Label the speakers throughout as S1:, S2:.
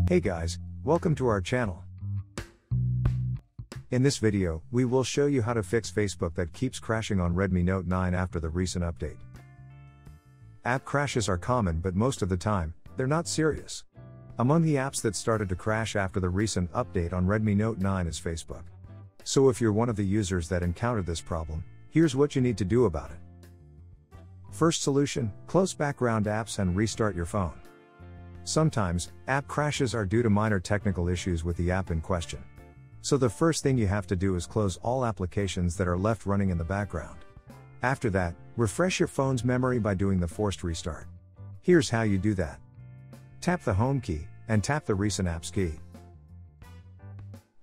S1: Hey guys, welcome to our channel. In this video, we will show you how to fix Facebook that keeps crashing on Redmi Note 9 after the recent update. App crashes are common, but most of the time, they're not serious. Among the apps that started to crash after the recent update on Redmi Note 9 is Facebook. So if you're one of the users that encountered this problem, here's what you need to do about it. First solution, close background apps and restart your phone. Sometimes, app crashes are due to minor technical issues with the app in question. So the first thing you have to do is close all applications that are left running in the background. After that, refresh your phone's memory by doing the forced restart. Here's how you do that. Tap the Home key, and tap the Recent Apps key.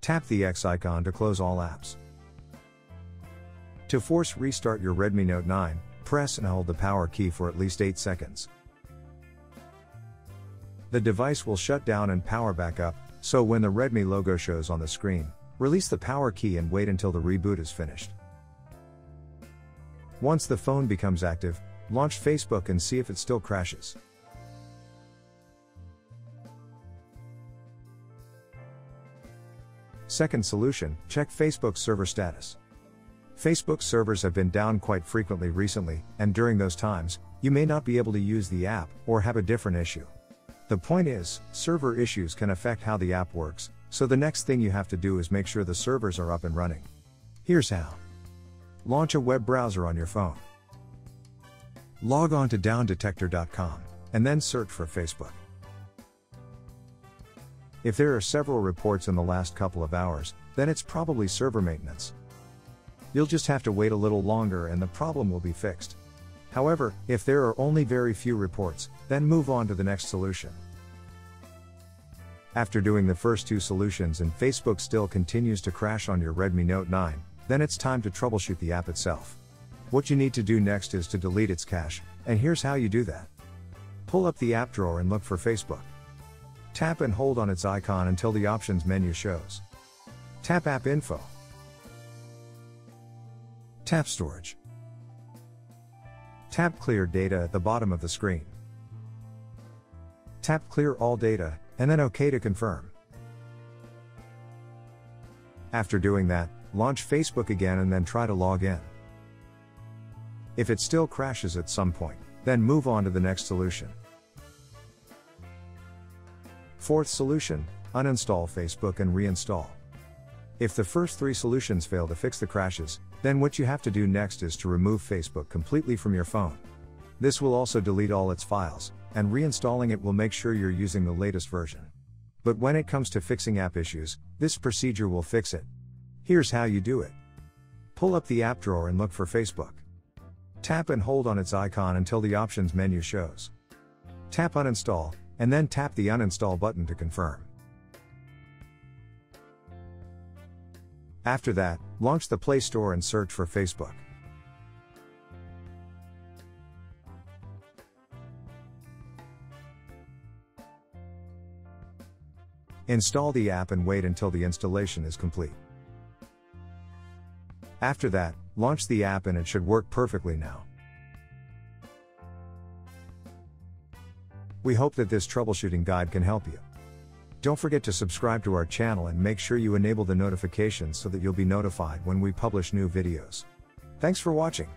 S1: Tap the X icon to close all apps. To force restart your Redmi Note 9, press and hold the power key for at least 8 seconds. The device will shut down and power back up, so when the Redmi logo shows on the screen, release the power key and wait until the reboot is finished. Once the phone becomes active, launch Facebook and see if it still crashes. Second solution, check Facebook's server status. Facebook servers have been down quite frequently recently, and during those times, you may not be able to use the app or have a different issue. The point is, server issues can affect how the app works, so the next thing you have to do is make sure the servers are up and running. Here's how. Launch a web browser on your phone. Log on to downdetector.com, and then search for Facebook. If there are several reports in the last couple of hours, then it's probably server maintenance. You'll just have to wait a little longer and the problem will be fixed. However, if there are only very few reports, then move on to the next solution. After doing the first two solutions and Facebook still continues to crash on your Redmi Note 9, then it's time to troubleshoot the app itself. What you need to do next is to delete its cache, and here's how you do that. Pull up the app drawer and look for Facebook. Tap and hold on its icon until the options menu shows. Tap App Info. Tap Storage. Tap Clear Data at the bottom of the screen. Tap Clear All Data, and then OK to confirm. After doing that, launch Facebook again and then try to log in. If it still crashes at some point, then move on to the next solution. Fourth solution, uninstall Facebook and reinstall. If the first three solutions fail to fix the crashes, then what you have to do next is to remove Facebook completely from your phone. This will also delete all its files, and reinstalling it will make sure you're using the latest version. But when it comes to fixing app issues, this procedure will fix it. Here's how you do it. Pull up the app drawer and look for Facebook. Tap and hold on its icon until the options menu shows. Tap Uninstall, and then tap the Uninstall button to confirm. After that, launch the Play Store and search for Facebook. Install the app and wait until the installation is complete. After that, launch the app and it should work perfectly now. We hope that this troubleshooting guide can help you. Don't forget to subscribe to our channel and make sure you enable the notifications so that you'll be notified when we publish new videos. Thanks for watching.